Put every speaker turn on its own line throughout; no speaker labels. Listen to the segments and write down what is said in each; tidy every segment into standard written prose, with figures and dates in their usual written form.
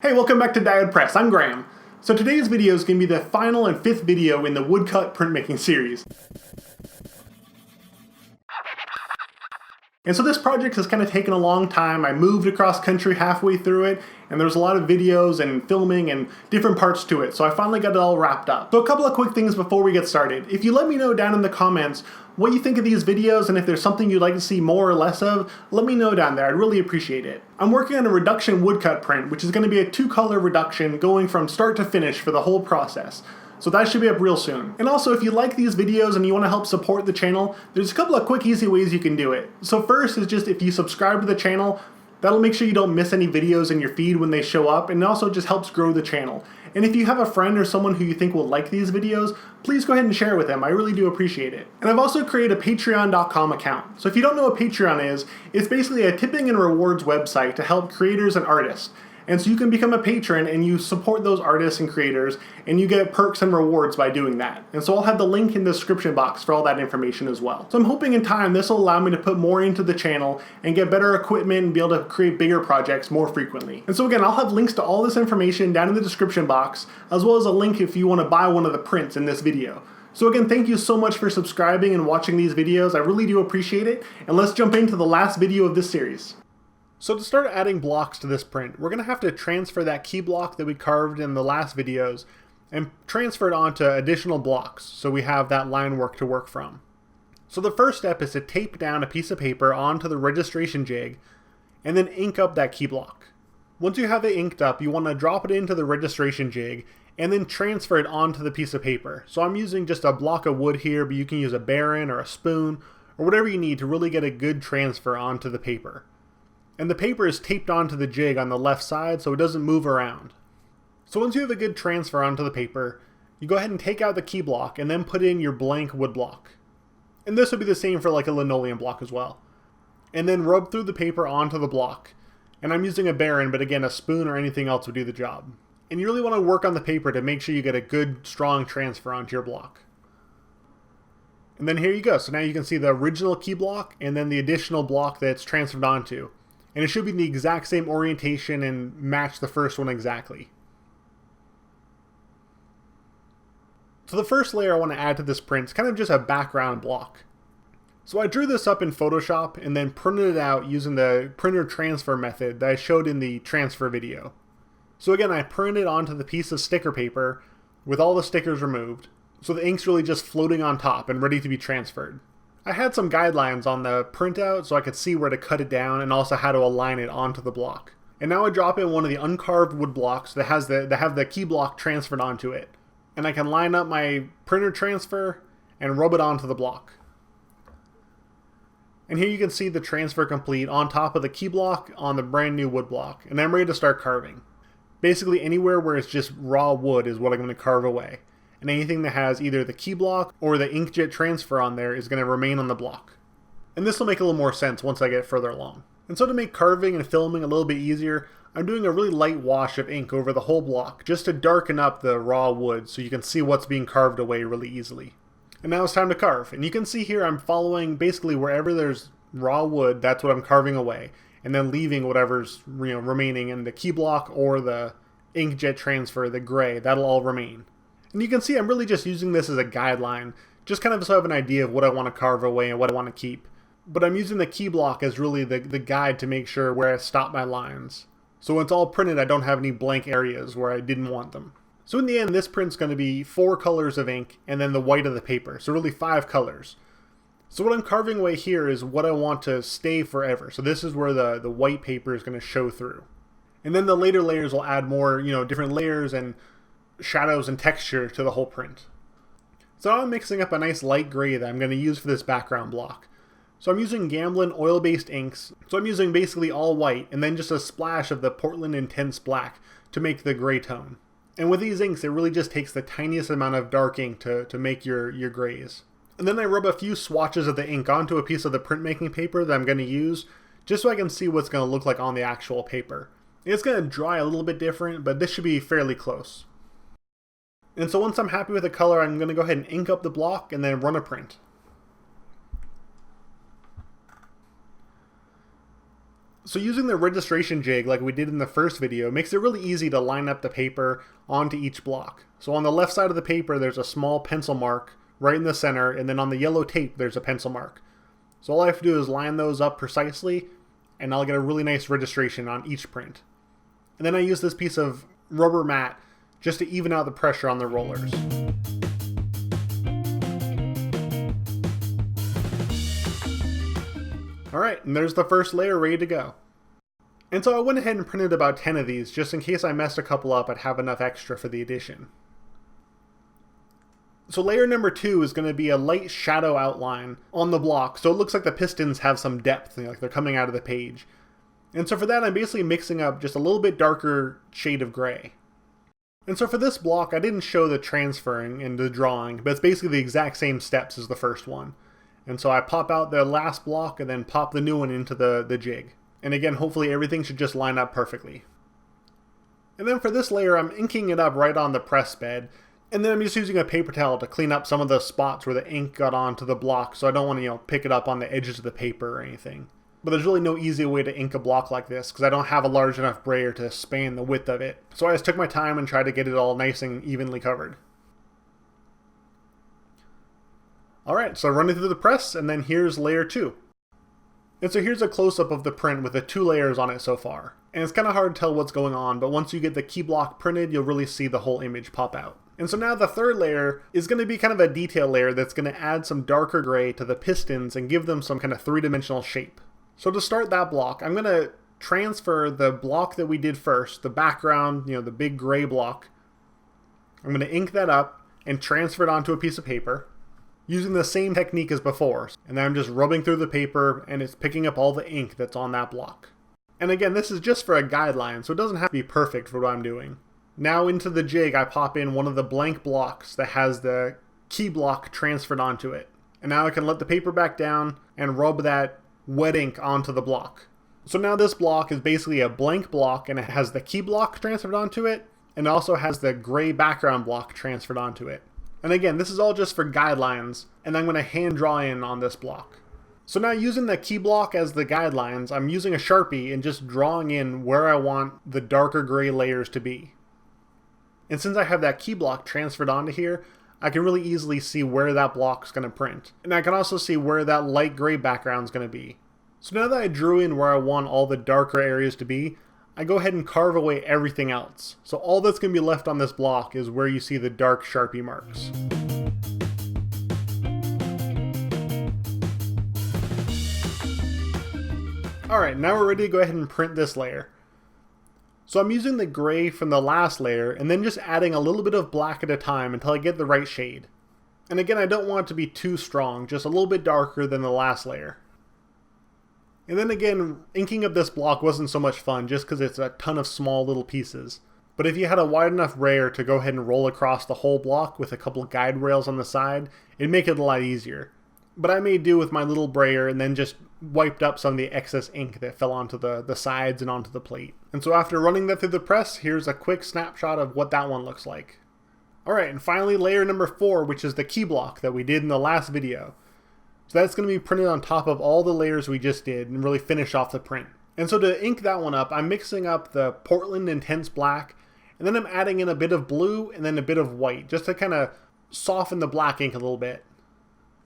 Hey, welcome back to Diode Press. I'm Graham. So today's video is going to be the final and fifth video in the woodcut printmaking series. And so this project has kind of taken a long time. I moved across country halfway through it, and there's a lot of videos and filming and different parts to it, so I finally got it all wrapped up. So a couple of quick things before we get started. If you let me know down in the comments what you think of these videos, and if there's something you'd like to see more or less of, let me know down there. I'd really appreciate it. I'm working on a reduction woodcut print, which is going to be a 2-color reduction going from start to finish for the whole process. So that should be up real soon. And also, if you like these videos and you want to help support the channel, there's a couple of quick, easy ways you can do it. So first is just if you subscribe to the channel, that'll make sure you don't miss any videos in your feed when they show up, and it also just helps grow the channel. And if you have a friend or someone who you think will like these videos, please go ahead and share it with them. I really do appreciate it. And I've also created a patreon.com account. So if you don't know what Patreon is, it's basically a tipping and rewards website to help creators and artists. And so you can become a patron and you support those artists and creators, and you get perks and rewards by doing that. And so I'll have the link in the description box for all that information as well. So I'm hoping in time this will allow me to put more into the channel and get better equipment and be able to create bigger projects more frequently. And so again, I'll have links to all this information down in the description box, as well as a link if you want to buy one of the prints in this video. So again, thank you so much for subscribing and watching these videos. I really do appreciate it. And let's jump into the last video of this series. So to start adding blocks to this print, we're going to have to transfer that key block that we carved in the last videos and transfer it onto additional blocks so we have that line work to work from. So the first step is to tape down a piece of paper onto the registration jig and then ink up that key block. Once you have it inked up, you want to drop it into the registration jig and then transfer it onto the piece of paper. So I'm using just a block of wood here, but you can use a baren or a spoon or whatever you need to really get a good transfer onto the paper. And the paper is taped onto the jig on the left side so it doesn't move around. So once you have a good transfer onto the paper, you go ahead and take out the key block and then put in your blank wood block. And this would be the same for like a linoleum block as well. And then rub through the paper onto the block. And I'm using a baren, but again, a spoon or anything else would do the job. And you really want to work on the paper to make sure you get a good, strong transfer onto your block. And then here you go. So now you can see the original key block and then the additional block that it's transferred onto. And it should be the exact same orientation and match the first one exactly. So the first layer I want to add to this print is kind of just a background block. So I drew this up in Photoshop and then printed it out using the printer transfer method that I showed in the transfer video. So again, I printed onto the piece of sticker paper with all the stickers removed, so the ink's really just floating on top and ready to be transferred. I had some guidelines on the printout so I could see where to cut it down and also how to align it onto the block. And now I drop in one of the uncarved wood blocks that have the key block transferred onto it. And I can line up my printer transfer and rub it onto the block. And here you can see the transfer complete on top of the key block on the brand new wood block. And I'm ready to start carving. Basically anywhere where it's just raw wood is what I'm going to carve away. And anything that has either the key block or the inkjet transfer on there is going to remain on the block. And this will make a little more sense once I get further along. And so to make carving and filming a little bit easier, I'm doing a really light wash of ink over the whole block just to darken up the raw wood so you can see what's being carved away really easily. And now it's time to carve. And you can see here I'm following basically wherever there's raw wood, that's what I'm carving away. And then leaving whatever's remaining in the key block or the inkjet transfer, the gray, that'll all remain. And you can see I'm really just using this as a guideline, just kind of so I have an idea of what I want to carve away and what I want to keep. But I'm using the key block as really the guide to make sure where I stop my lines. So when it's all printed, I don't have any blank areas where I didn't want them. So in the end, this print's going to be 4 colors of ink and then the white of the paper. So really 5 colors. So what I'm carving away here is what I want to stay forever. So this is where the white paper is going to show through. And then the later layers will add more, different layers and shadows and texture to the whole print. So now I'm mixing up a nice light gray that I'm going to use for this background block. So I'm using Gamblin oil-based inks. So I'm using basically all white and then just a splash of the Portland Intense Black to make the gray tone. And with these inks, it really just takes the tiniest amount of dark ink to make your grays. And then I rub a few swatches of the ink onto a piece of the printmaking paper that I'm going to use just so I can see what's going to look like on the actual paper. It's going to dry a little bit different, but this should be fairly close. And so once I'm happy with the color, I'm going to go ahead and ink up the block and then run a print. So using the registration jig like we did in the first video makes it really easy to line up the paper onto each block. So on the left side of the paper there's a small pencil mark right in the center, and then on the yellow tape there's a pencil mark. So all I have to do is line those up precisely and I'll get a really nice registration on each print. And then I use this piece of rubber mat just to even out the pressure on the rollers. Alright, and there's the first layer ready to go. And so I went ahead and printed about 10 of these, just in case I messed a couple up, I'd have enough extra for the addition. So layer number 2 is going to be a light shadow outline on the block, so it looks like the pistons have some depth, like they're coming out of the page. And so for that I'm basically mixing up just a little bit darker shade of gray. And so for this block I didn't show the transferring and the drawing, but it's basically the exact same steps as the first one. And so I pop out the last block and then pop the new one into the jig. And again, hopefully everything should just line up perfectly. And then for this layer, I'm inking it up right on the press bed. And then I'm just using a paper towel to clean up some of the spots where the ink got onto the block, so I don't want to, pick it up on the edges of the paper or anything. But there's really no easy way to ink a block like this, because I don't have a large enough brayer to span the width of it. So I just took my time and tried to get it all nice and evenly covered. Alright, so running through the press, and then here's layer 2. And so here's a close-up of the print with the 2 layers on it so far. And it's kind of hard to tell what's going on, but once you get the key block printed, you'll really see the whole image pop out. And so now the third layer is going to be kind of a detail layer that's going to add some darker gray to the pistons and give them some kind of 3-dimensional shape. So to start that block, I'm going to transfer the block that we did first, the background, the big gray block. I'm going to ink that up and transfer it onto a piece of paper, using the same technique as before. And then I'm just rubbing through the paper and it's picking up all the ink that's on that block. And again, this is just for a guideline, so it doesn't have to be perfect for what I'm doing. Now into the jig, I pop in one of the blank blocks that has the key block transferred onto it. And now I can let the paper back down and rub that wet ink onto the block. So now this block is basically a blank block and it has the key block transferred onto it and also has the gray background block transferred onto it. And again, this is all just for guidelines, and I'm going to hand draw in on this block. So now using the key block as the guidelines, I'm using a Sharpie and just drawing in where I want the darker gray layers to be. And since I have that key block transferred onto here, I can really easily see where that block's going to print. And I can also see where that light gray background's going to be. So now that I drew in where I want all the darker areas to be, I go ahead and carve away everything else. So all that's going to be left on this block is where you see the dark Sharpie marks. Alright, now we're ready to go ahead and print this layer. So I'm using the gray from the last layer and then just adding a little bit of black at a time until I get the right shade. And again, I don't want it to be too strong, just a little bit darker than the last layer. And then again, inking up this block wasn't so much fun just because it's a ton of small little pieces. But if you had a wide enough brayer to go ahead and roll across the whole block with a couple of guide rails on the side, it'd make it a lot easier. But I made do with my little brayer and then just wiped up some of the excess ink that fell onto the sides and onto the plate. And so after running that through the press, here's a quick snapshot of what that one looks like. Alright, and finally layer number 4, which is the key block that we did in the last video. So that's going to be printed on top of all the layers we just did and really finish off the print. And so to ink that one up, I'm mixing up the Portland Intense Black, and then I'm adding in a bit of blue and then a bit of white, just to kind of soften the black ink a little bit.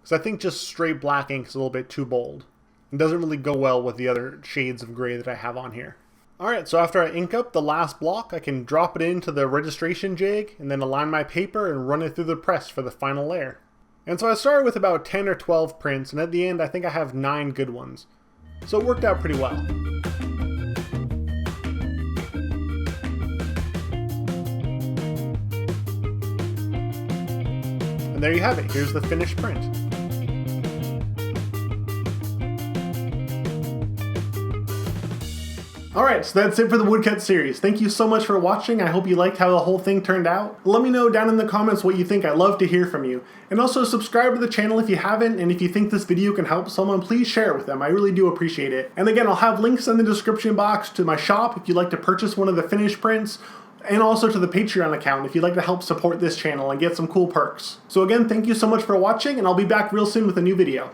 Because I think just straight black ink is a little bit too bold. It doesn't really go well with the other shades of gray that I have on here. Alright, so after I ink up the last block, I can drop it into the registration jig, and then align my paper and run it through the press for the final layer. And so I started with about 10 or 12 prints, and at the end I think I have 9 good ones. So it worked out pretty well. And there you have it, here's the finished print. Alright, so that's it for the woodcut series. Thank you so much for watching. I hope you liked how the whole thing turned out. Let me know down in the comments what you think. I'd love to hear from you. And also subscribe to the channel if you haven't, and if you think this video can help someone, please share it with them. I really do appreciate it. And again, I'll have links in the description box to my shop if you'd like to purchase one of the finished prints, and also to the Patreon account if you'd like to help support this channel and get some cool perks. So again, thank you so much for watching, and I'll be back real soon with a new video.